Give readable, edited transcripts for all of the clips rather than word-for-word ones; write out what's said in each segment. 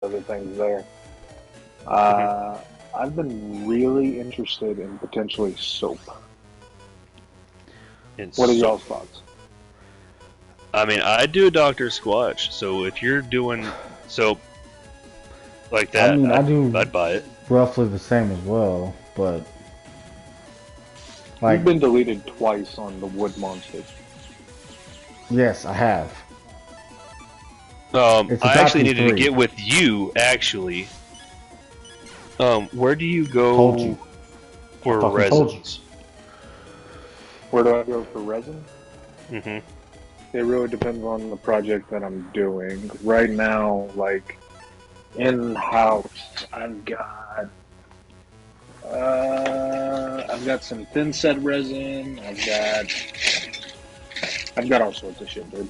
other things there. Mhm. I've been really interested in potentially soap. And What are so, y'all's thoughts? I mean, I do Dr. Squatch, so if you're doing soap like I that, mean, I do I'd buy it. roughly the same as well, but like, You've been deleted twice on the wood monster. yes, I have. It's a I top actually tier needed to three. get with you, actually. Where do you Told you. go I for fucking told you. resins? Where do I go for resin? Mm-hmm. It really depends on the project that I'm doing. Right now, like in house, I've got some thin set resin. I've got all sorts of shit, dude.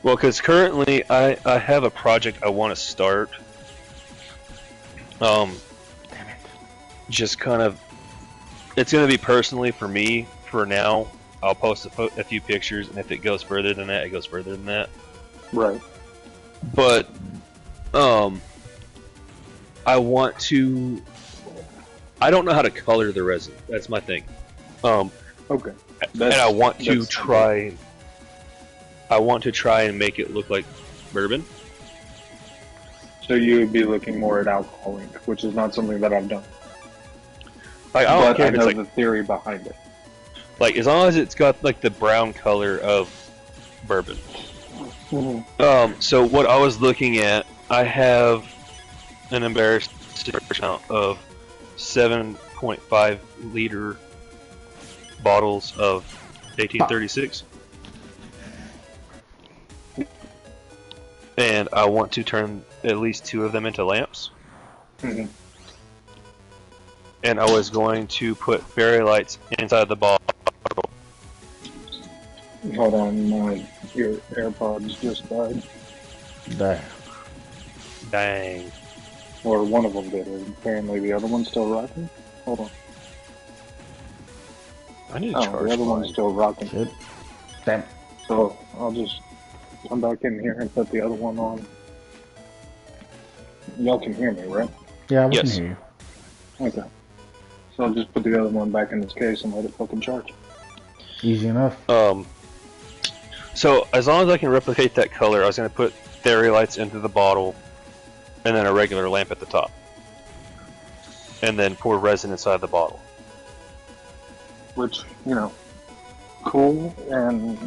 Well, because currently I have a project I want to start. Um, Damn it. just kind of, it's gonna be personally for me for now. I'll post a few pictures, and if it goes further than that, it goes further than that. Right. But um, I want to. I don't know how to color the resin. That's my thing. Um, Okay. and I want to That's simple. try. I want to try and make it look like bourbon. So you would be looking more at alcohol ink, which is not something that I've done. Like I don't But care I if it's know the theory behind it. like as long as it's got like the brown color of bourbon. Mm-hmm. So what I was looking at, I have an embarrassing amount of 7.5 liter bottles of 1836, and I want to turn at least two of them into lamps. Mm-hmm. And I was going to put fairy lights inside the bottle. Hold on, your AirPods just died. Damn. Dang. Or one of them did. Apparently the other one's still rocking. Hold on. I need to Oh, the charge other mine. one's still rocking. Shit. Damn. So I'll just come back in here and put the other one on. Y'all can hear me, right? Yeah, we can Yes. hear you. Okay. So I'll just put the other one back in its case and let it fucking charge. Easy enough. So as long as I can replicate that color, I was going to put fairy lights into the bottle, and then a regular lamp at the top, and then pour resin inside the bottle. Which, cool. And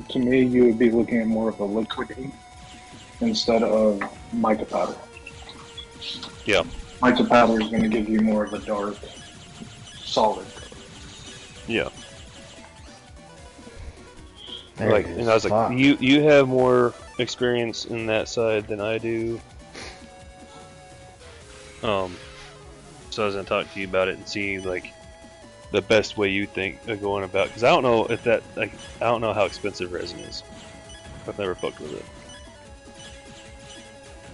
to me, you would be looking at more of a liquid ink instead of mica powder. Yeah. Mica powder is going to give you more of a dark, solid color. Yeah. There Like, it is. and I was like, Fuck. you have more experience in that side than I do. So I was gonna talk to you about it and see like the best way you think of going about, because I don't know if that like I don't know how expensive resin is. I've never fucked with it.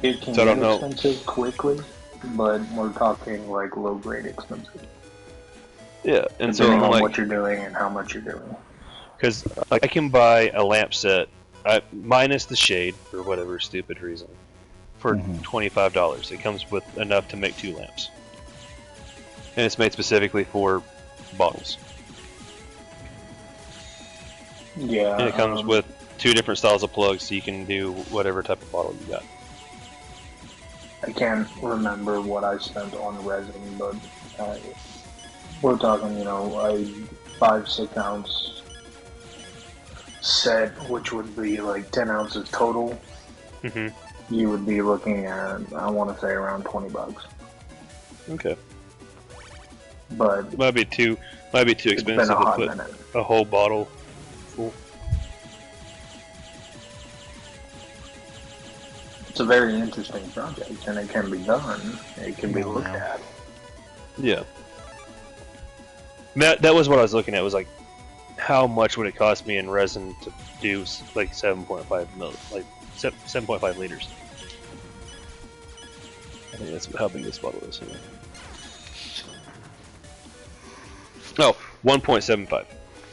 It can So I get don't know. expensive quickly, but we're talking like low grade expensive. Yeah, and so Depending I'm on like, what you're doing and how much you're doing. because like I can buy a lamp set, minus the shade for whatever stupid reason, for $25. It comes with enough to make two lamps, and it's made specifically for bottles. Yeah. And it comes with two different styles of plugs, so you can do whatever type of bottle you got. I can't remember what I spent on resin, but we're talking, a 5-6 ounce set, which would be like 10 ounces total. Mm-hmm. You would be looking at, I want to say, around $20. Okay. But Might be too it's been expensive a to hot put minute. a whole bottle full. It's a very interesting project, and it can be done. It can be looked at. Yeah. That was what I was looking at. Was like, how much would it cost me in resin to do like 7.5 liters? I think that's how big this bottle is. Anyway. No, 1.75.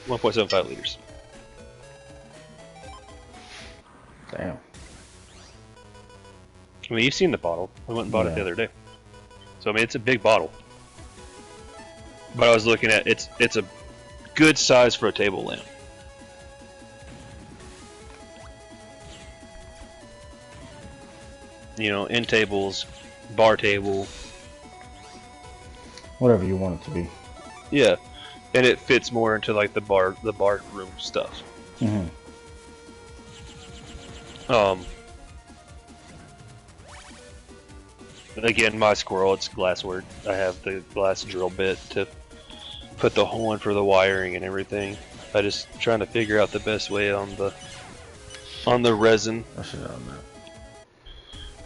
1.75 liters. Damn. I mean, you've seen the bottle. I went and bought it the other day. So I mean, it's a big bottle. But I was looking at it's a good size for a table lamp. You know, end tables, bar table. Whatever you want it to be. Yeah, and it fits more into like the bar room stuff. Mm-hmm. Again, my squirrel, it's glassware. I have the glass drill bit to put the hole in for the wiring and everything. I just trying to figure out the best way on the resin. I should have done that.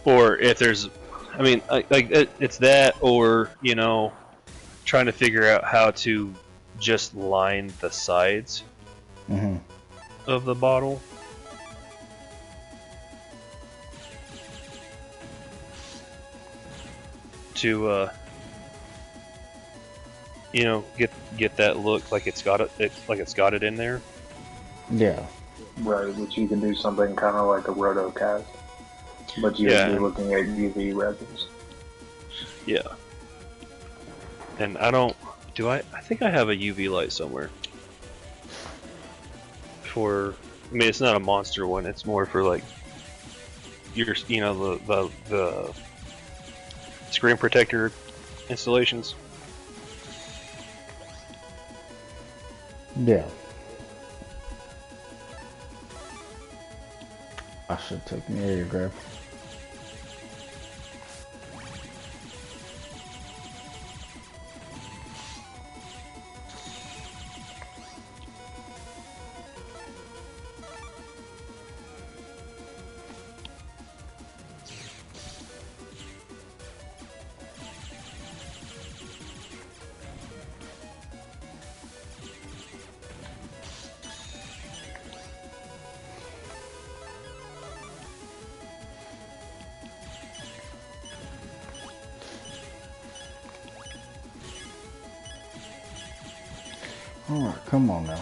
Or if there's, I mean, it's that, or you know, trying to figure out how to just line the sides of the bottle. To you know, get that look like it's got it in there. Yeah. Right, which you can do something kind of like a rotocast, but you'd be looking at UV resins. Yeah. And I think I have a UV light somewhere. I mean, it's not a monster one. It's more for like you know, the screen protector installations. Yeah. I should take an area grab. Alright, come on now.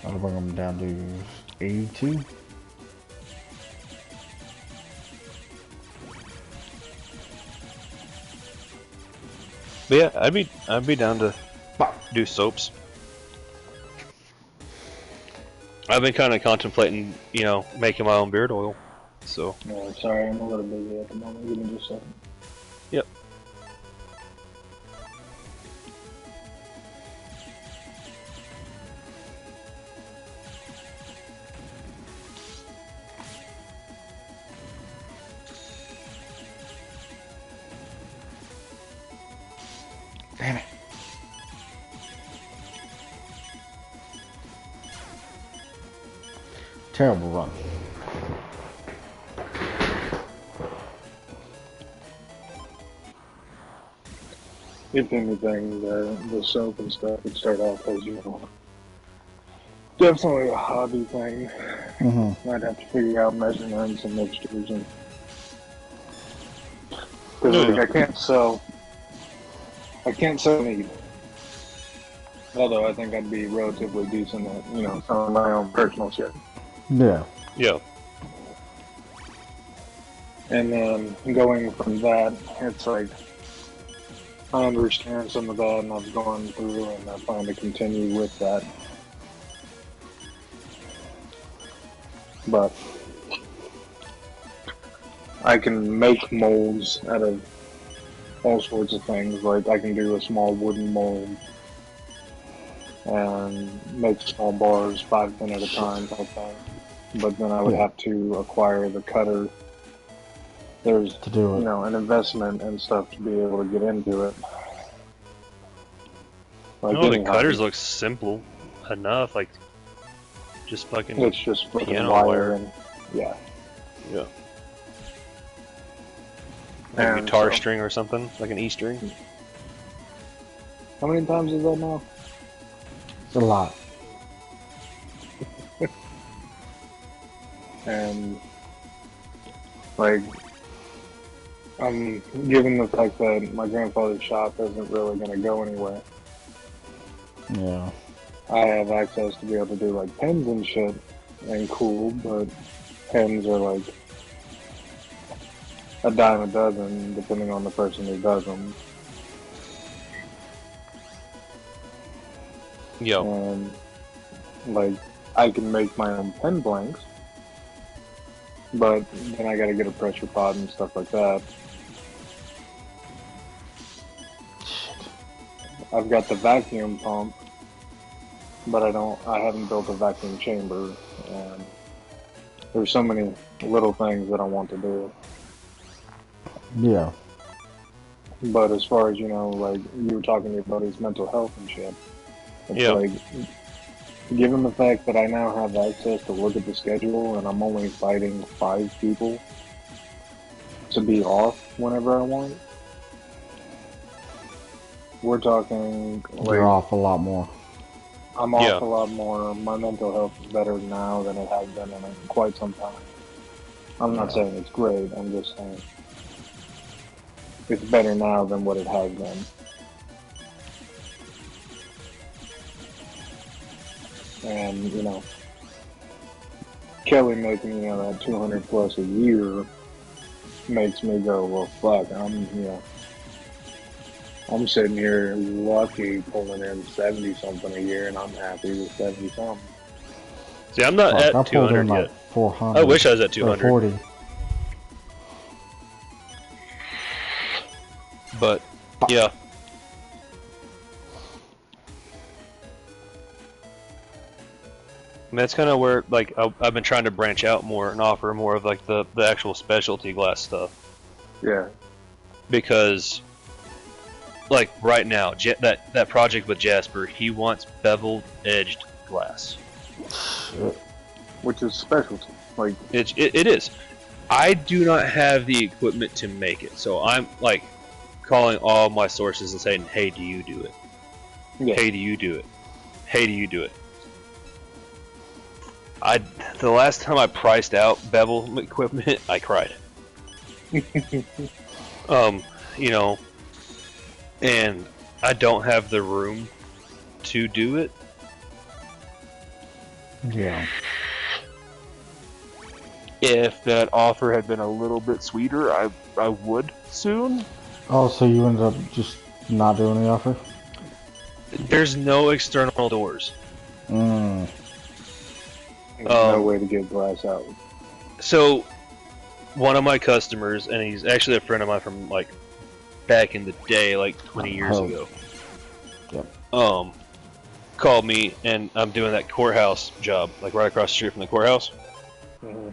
I'll bring them down to 82. But yeah, I'd be down to do soaps. I've been kind of contemplating, you know, making my own beard oil. So. No, sorry, I'm a little busy at the moment. Give me just a second. Yep. Damn it. Terrible run. If anything, the soap and stuff would start off as, you know, definitely a hobby thing. I'd have to figure out measurements and mixtures, and because like, I can't sell meat. Although I think I'd be relatively decent at, you know, some of my own personal shit. Yeah. Yeah. And then going from that, it's like, I understand some of that, and I've gone through, and I plan to continue with that. But I can make molds out of all sorts of things. Like, I can do a small wooden mold and make small bars, 5 pin at a time type thing. But then I would have to acquire the cutter. There's, to do it. You know, an investment and stuff to be able to get into it. Like, No, the cutters look simple enough. Like, just fucking. It's just fucking piano wire and Yeah. and Like a guitar string or something, like an E string. How many times is that now? It's a lot. And like, Given the fact that my grandfather's shop isn't really going to go anywhere, Yeah. I have access to be able to do like pens and shit, and cool, but pens are like a dime a dozen, depending on the person who does them. Yo. And like, I can make my own pen blanks, but then I got to get a pressure pot and stuff like that. I've got the vacuum pump, but I haven't built a vacuum chamber, and there's so many little things that I want to do. Yeah. But as far as, like, you were talking to your buddy's mental health and shit, it's like, given the fact that I now have access to look at the schedule and I'm only fighting 5 people to be off whenever I want, we're talking like, You're off a lot more. I'm off a lot more. My mental health is better now than it has been in quite some time. I'm not saying it's great, I'm just saying it's better now than what it has been. And, Kelly making, that 200 plus a year makes me go, well, fuck, I'm sitting here lucky pulling in 70 something a year, and I'm happy with 70 something. See, I'm not at 200 like yet. 400. I wish I was at 200. 40. But yeah. And that's kind of where, like, I've been trying to branch out more and offer more of like the actual specialty glass stuff. Yeah. Because, like, right now, that project with Jasper, he wants beveled edged glass. Which is specialty. Like, it is. I do not have the equipment to make it, so I'm like calling all my sources and saying, "Hey, do you do it? Yeah. Hey, do you do it? Hey, do you do it?" The last time I priced out bevel equipment, I cried. And I don't have the room to do it. Yeah. If that offer had been a little bit sweeter, I would soon. Oh, so you ended up just not doing the offer? There's no external doors. Mm. There's no way to get glass out. So, one of my customers, and he's actually a friend of mine from like back in the day, like 20 years ago. Yep. Called me, and I'm doing that courthouse job, like right across the street from the courthouse. Mm-hmm.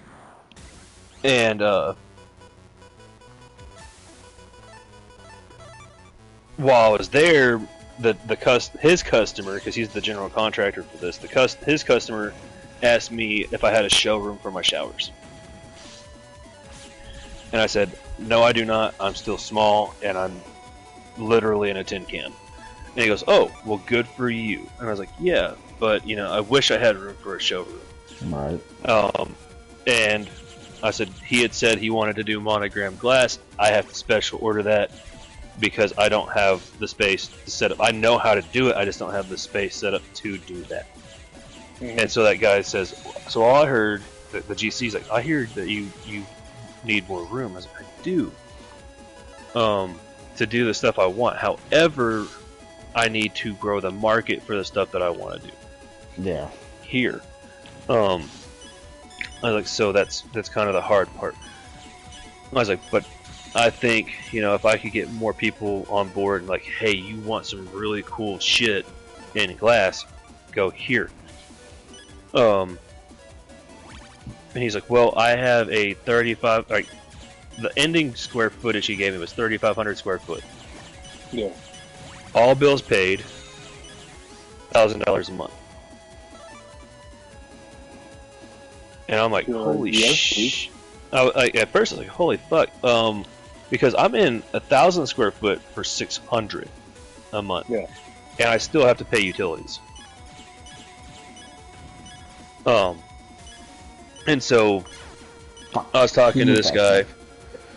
And while I was there, his customer, because he's the general contractor for this, his customer asked me if I had a showroom for my showers. And I said, no, I do not. I'm still small, and I'm literally in a tin can. And he goes, oh, well, good for you. And I was like, yeah, but, I wish I had room for a showroom. Right. And I said, he had said he wanted to do monogram glass. I have to special order that because I don't have the space to set up. I know how to do it, I just don't have the space set up to do that. Mm-hmm. And so that guy says, so all I heard, the GC's like, I hear that you need more room. I was like, I do. To do the stuff I want. However, I need to grow the market for the stuff that I want to do. Yeah. Here. I was like, so that's kind of the hard part. I was like, but I think, if I could get more people on board and like, hey, you want some really cool shit in glass, go here. And he's like, well, I have a 35, like, the ending square footage he gave me was 3,500 square foot. Yeah. All bills paid, $1,000 a month. And I'm like, holy shit. At first I was like, holy fuck. Because I'm in 1,000 square foot for 600 a month. Yeah. And I still have to pay utilities. And so I was talking to this guy,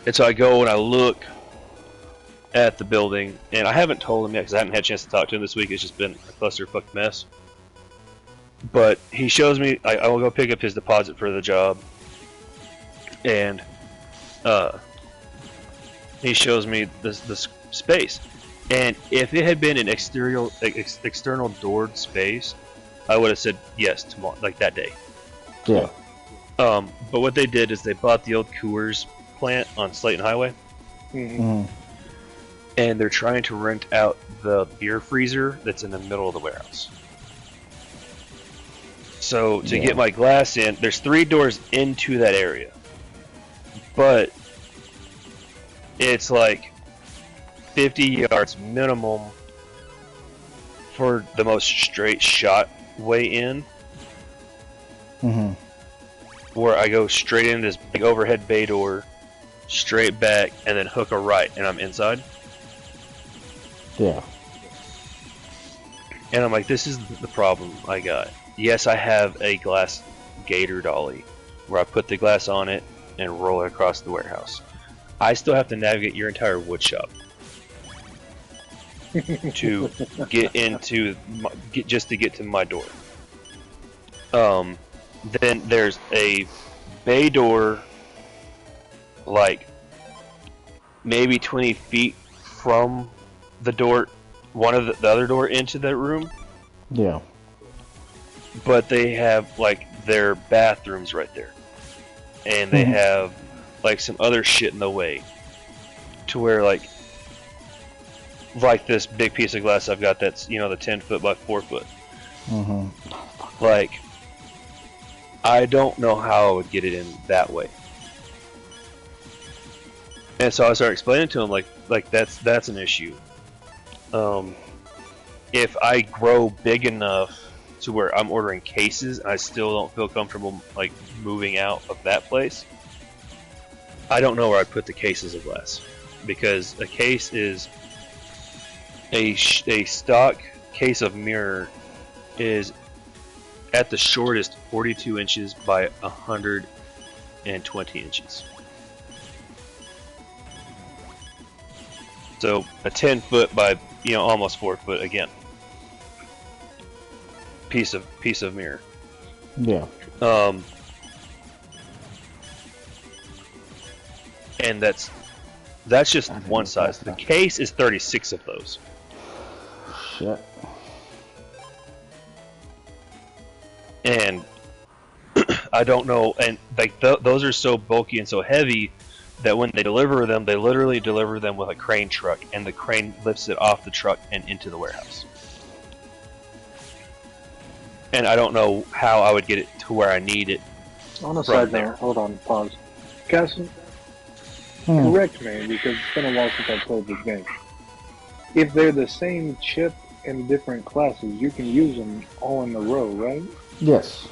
And so I go and I look at the building, and I haven't told him yet because I haven't had a chance to talk to him this week. It's just been a clusterfuck mess. But he shows me, I will go pick up his deposit for the job, and he shows me this space. And if it had been an external doored space, I would have said yes tomorrow, like that day. Yeah. But what they did is they bought the old Coors plant on Slayton Highway, Mm-hmm. and they're trying to rent out the beer freezer that's in the middle of the warehouse. So to get my glass in, there's 3 doors into that area, but it's like 50 yards minimum for the most straight shot way in. Mm-hmm. Where I go straight into this big overhead bay door, straight back, and then hook a right, and I'm inside. Yeah. And I'm like, this is the problem I got. Yes, I have a glass gator dolly, where I put the glass on it and roll it across the warehouse. I still have to navigate your entire wood shop to get into just to get to my door. Then there's a bay door, like maybe 20 feet from the door, one of the other door into that room. Yeah. But they have like their bathrooms right there, and they have like some other shit in the way, to where like this big piece of glass I've got that's, you know, the 10 foot by 4 foot. Mm-hmm. Like, I don't know how I would get it in that way. And so I started explaining to him like that's an issue. If I grow big enough to where I'm ordering cases and I still don't feel comfortable like moving out of that place, I don't know where I'd put the cases of glass, because a case is a stock case of mirror is at the shortest 42 inches by 120 inches. So a 10 foot by, you know, almost 4 foot again. Piece of mirror. Yeah. And that's just one size. The case is 36 of those. Shit. And I don't know, and like those are so bulky and so heavy that when they deliver them, they literally deliver them with a crane truck, and the crane lifts it off the truck and into the warehouse. And I don't know how I would get it to where I need it. On a side note, hold on, pause. Cassie, correct me, because it's been a while since I've played this game. If they're the same chip in different classes, you can use them all in a row, right? Yes.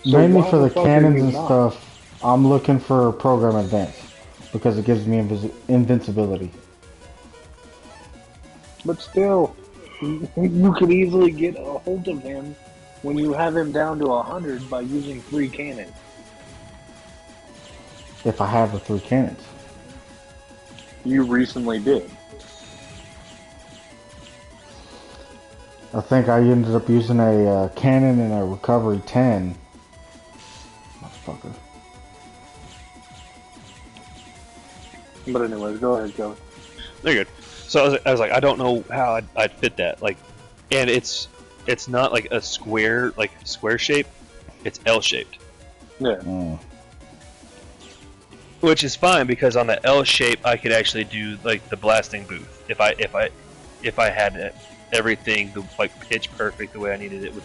So mainly why for the the fuck cannons are you and not? stuff, I'm looking for Program Advance, because it gives me invincibility. But still, you could easily get a hold of him when you have him down to 100 by using 3 cannons. If I have the 3 cannons. You recently did. I think I ended up using a cannon and a recovery 10. Motherfucker. But anyways, go ahead, Joe. They're good. So I was like, I don't know how I'd fit that. Like, and it's not like a square shape. It's L shaped. Yeah. Mm. Which is fine, because on the L shape I could actually do like the blasting booth if I had it, everything like pitch perfect the way I needed it. With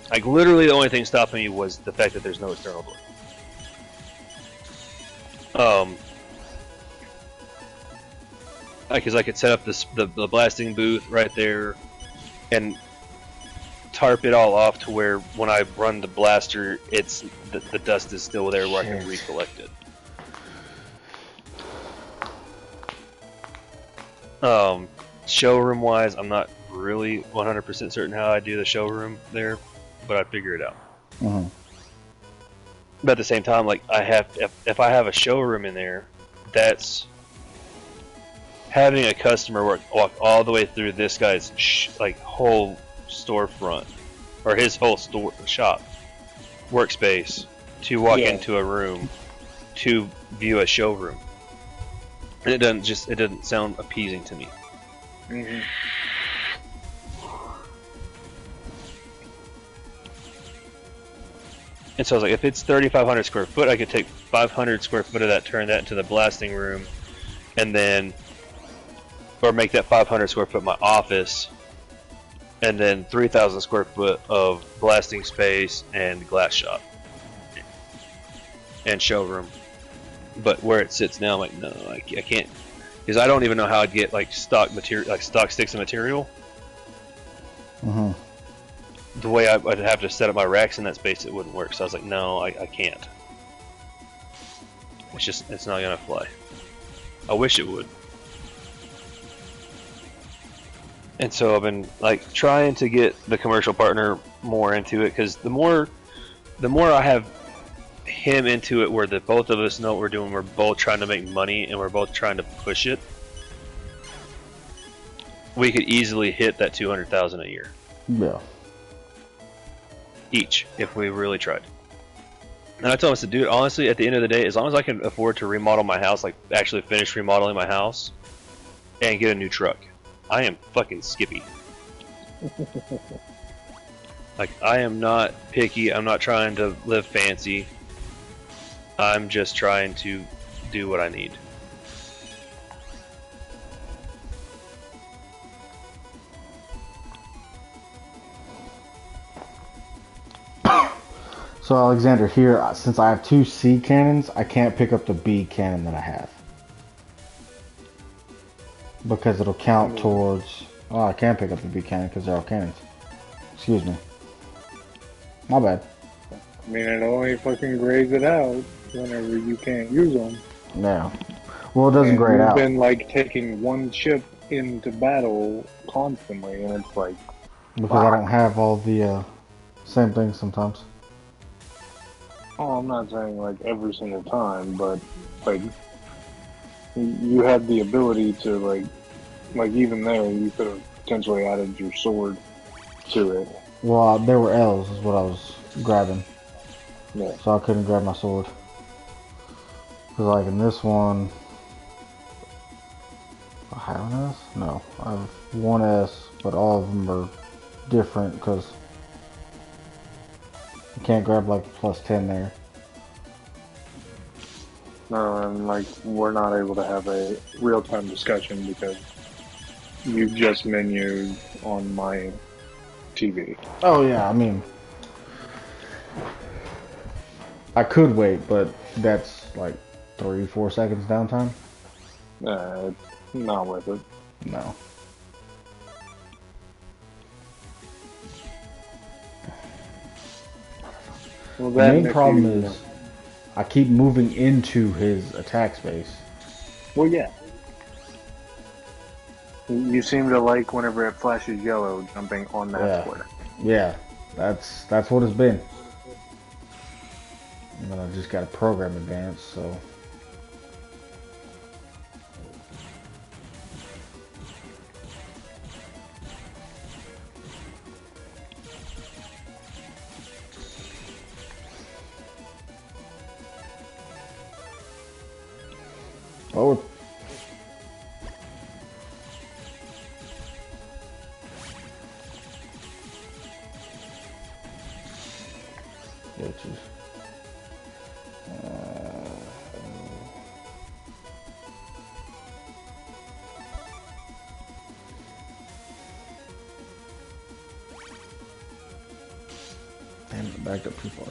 like literally the only thing stopping me was the fact that there's no external door. Because I could set up the blasting booth right there and tarp it all off to where when I run the blaster, it's the dust is still there where I can recollect it. Showroom wise, I'm not really 100% certain how I do the showroom there, but I'd figure it out. Mm-hmm. But at the same time, like if I have a showroom in there, that's having a customer walk all the way through this guy's like whole storefront or his whole shop workspace to walk into a room to view a showroom. And it doesn't sound appeasing to me. Mm-hmm. And so I was like, if it's 3,500 square foot, I could take 500 square foot of that, turn that into the blasting room, and then, or make that 500 square foot my office, and then 3,000 square foot of blasting space and glass shop and showroom. But where it sits now, I'm like, no, I can't, because I don't even know how I'd get like stock material, like stock sticks of material. Mm-hmm. The way I'd have to set up my racks in that space, it wouldn't work. So I was like, no, I can't. It's not gonna fly. I wish it would. And so I've been like trying to get the commercial partner more into it, because the more I have him into it, where the both of us know what we're doing, we're both trying to make money and we're both trying to push it, we could easily hit that 200,000 a year. Yeah. Each, if we really tried. And I told us to do it, honestly, at the end of the day, as long as I can afford to remodel my house, like actually finish remodeling my house and get a new truck, I am fucking Skippy. Like, I am not picky, I'm not trying to live fancy, I'm just trying to do what I need. So Alexander, here, since I have 2 C cannons, I can't pick up the B cannon that I have. Because it'll count towards... Oh, I can't pick up the B cannon because they're all cannons. Excuse me. My bad. I mean, it only fucking grays it out whenever you can't use them. Yeah. Well, it doesn't grade out. You've been, like, taking one chip into battle constantly, and it's like... Because I don't have all the same things sometimes. Oh, I'm not saying, like, every single time, but, like, you had the ability to, like even there, you could have potentially added your sword to it. Well, there were L's is what I was grabbing. Yeah. So I couldn't grab my sword. Because, like, in this one... I have an S? No. I have one S, but all of them are different because you can't grab, like, the plus 10 there. No, and, like, we're not able to have a real-time discussion because you just menued on my TV. Oh, yeah, I mean... I could wait, but that's, like, 3-4 seconds downtime. It's not worth it. No. Well, The main problem is I keep moving into his attack space. Well, yeah. You seem to like whenever it flashes yellow jumping on that square. Yeah, that's what it's been. And then I just got a program advance, so... Oh. Bitches. Damn it, backed up too far.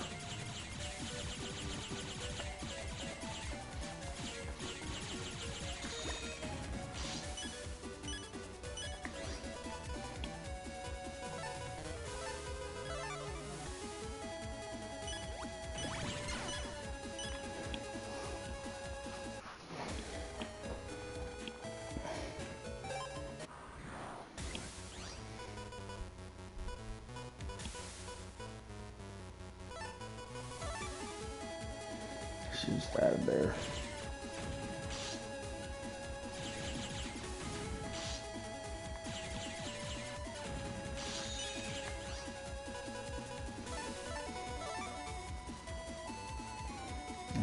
She's out of there.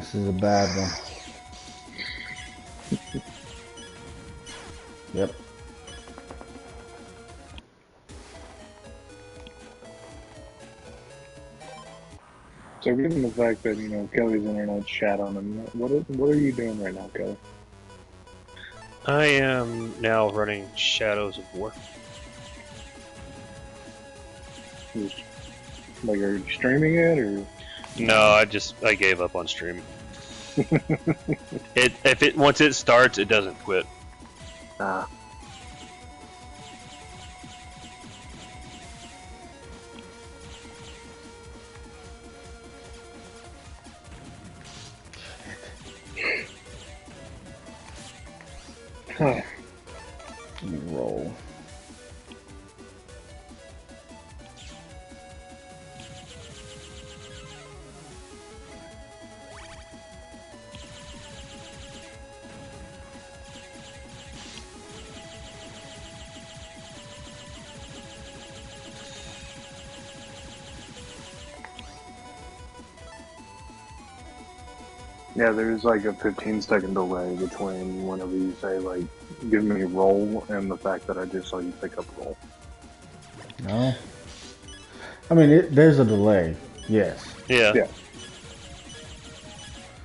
This is a bad one. Yep. So given the fact that, you know, Kelly's internet shat on him, what are you doing right now, Kelly? I am now running Shadows of War. Just, like, are you streaming it, or? No, I gave up on streaming. Once it starts, it doesn't quit. Ah. Huh. Let me roll. Yeah, there's like a 15-second delay between whenever you say, like, give me roll, and the fact that I just saw you pick up roll. No. I mean, there's a delay. Yes. Yeah. Yeah.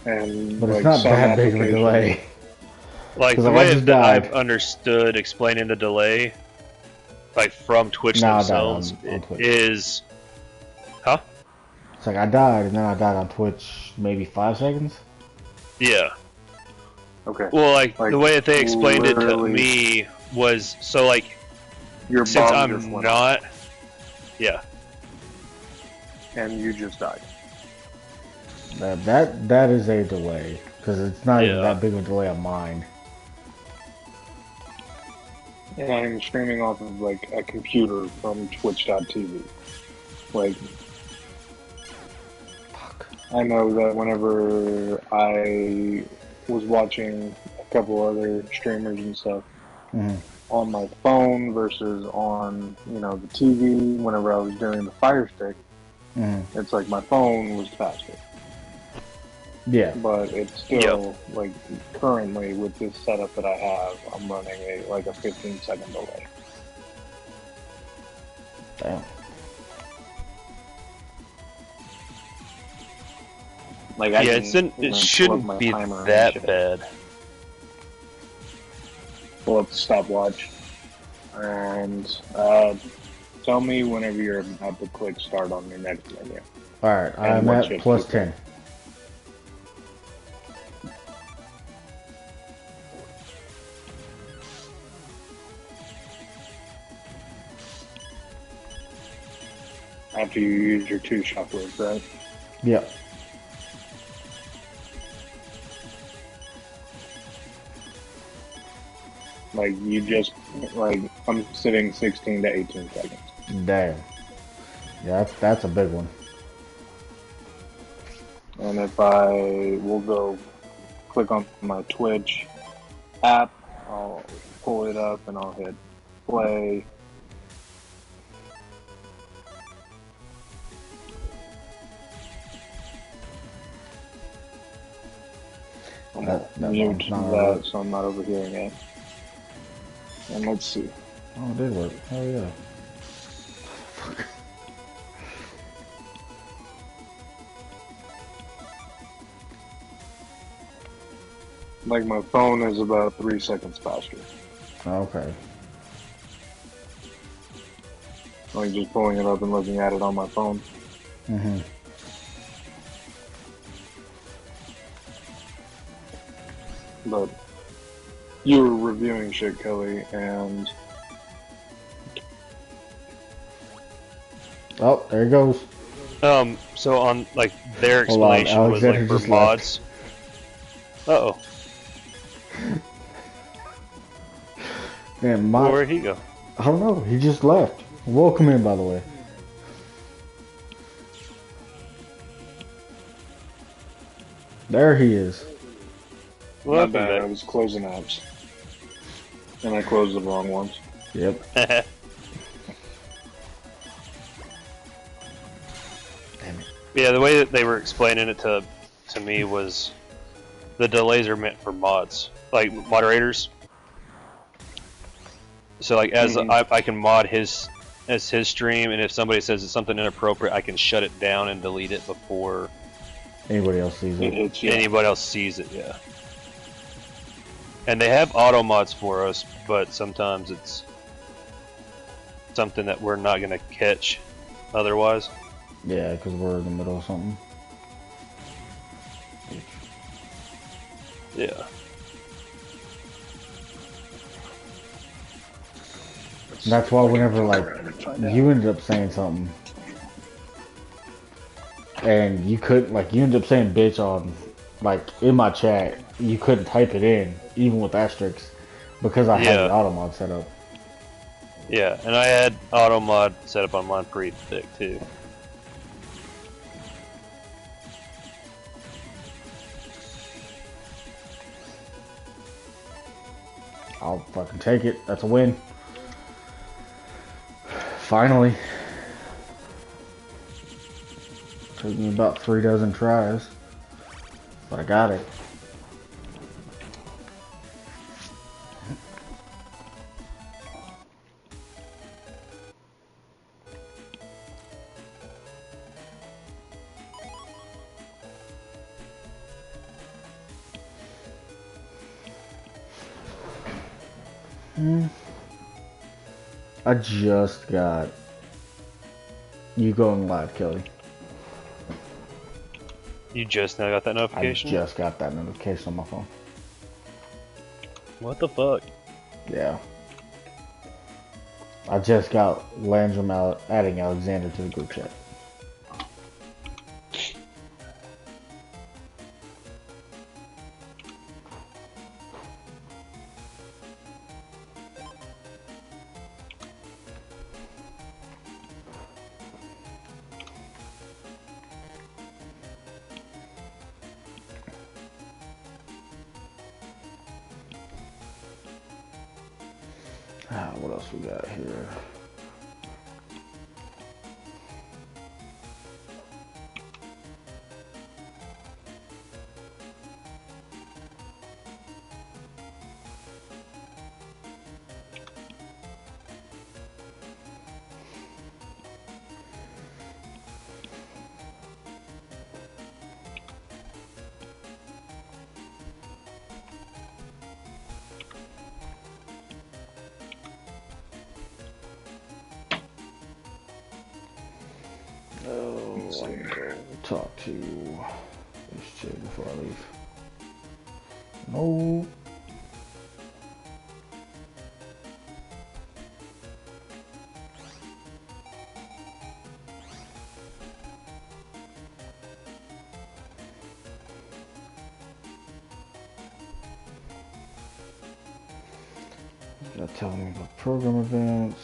And, But like, it's not some that big of a applications- delay. Like 'Cause the I way just that died. I've understood explaining the delay, like from Twitch No, I died themselves, on Twitch. is, huh? It's like I died, and then I died on Twitch maybe 5 seconds. Yeah. Okay. Well, like Like, the way that they explained it to literally- me was so like Your since bomb just I'm went off, not, yeah. and you just died. That is a delay, because it's not even Yeah. that big of a delay on mine. And I'm streaming off of, like, a computer from Twitch.tv. Like, I know that whenever I was watching a couple other streamers and stuff Mhm. on my phone versus on, you know, the TV, whenever I was doing the Fire Stick, Mhm. it's like my phone was faster. Yeah. But it's still, like, currently with this setup that I have, I'm running a 15-second delay. Damn. Like, Yeah, can, it you know, pull up shouldn't my be timer and that shit. bad. Pull up the stopwatch and tell me whenever you're about to click start on your next menu. Alright, And I'm what at chips plus you 10. After you use your 2 shockwaves, right? Yep. Like, you just, like, I'm sitting 16 to 18 seconds. Damn. Yeah, that's a big one. And if I will go click on my Twitch app, I'll pull it up and I'll hit play. I'm gonna That mute one's not that right. so I'm not overhearing it. And let's see. Oh, it did work. Oh, yeah. Like, my phone is about 3 seconds faster. Okay. Like, just pulling it up and looking at it on my phone. Mm-hmm. But you were reviewing shit, Kelly, and Oh, there it goes. So on like their Hold on, explanation was like Alexander for just mods. Uh-oh. Man, Where'd he go? I don't know. He just left. Welcome in, by the way. There he is. my Welcome bad, I back. was closing apps. And I closed the wrong ones. Yep. Yeah, the way that they were explaining it to to me was the delays are meant for mods, like moderators. So like as I can mod his stream, and if somebody says it's something inappropriate, I can shut it down and delete it before anybody else sees it. Anybody else sees it, yeah. And they have auto mods for us, but sometimes it's something that we're not gonna catch otherwise. Yeah, because we're in the middle of something. Yeah. That's why whenever like you ended up saying something and you couldn't, like, you ended up saying bitch on, like, in my chat, you couldn't type it in even with asterisks because I had the auto mod set up. Yeah, and I had auto mod set up on mine pretty thick too. I'll fucking take it. That's a win. Finally. Took me about 3 dozen tries, but I got it. I just got you going live, Kelly. You just now got that notification? I just got that notification on my phone. What the fuck? Yeah. I just got Landrum out adding Alexander to the group chat. What else we got here? Talk to this chick before I leave. No. Gotta tell me about program events.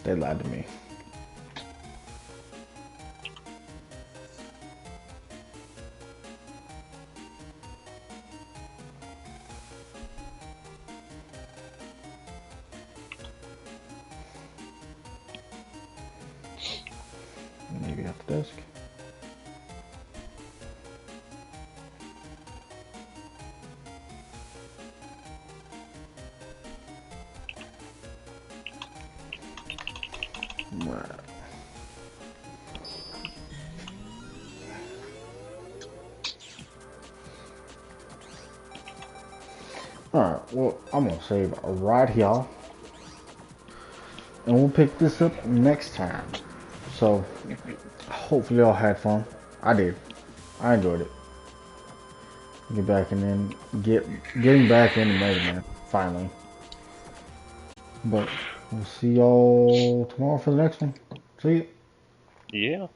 They lied to me. Maybe at the desk. Alright, well, I'm gonna save right here. And we'll pick this up next time. So, hopefully y'all had fun. I did. I enjoyed it. Get back and then getting back into MegaMan, finally. But we'll see y'all tomorrow for the next one. See ya. Yeah.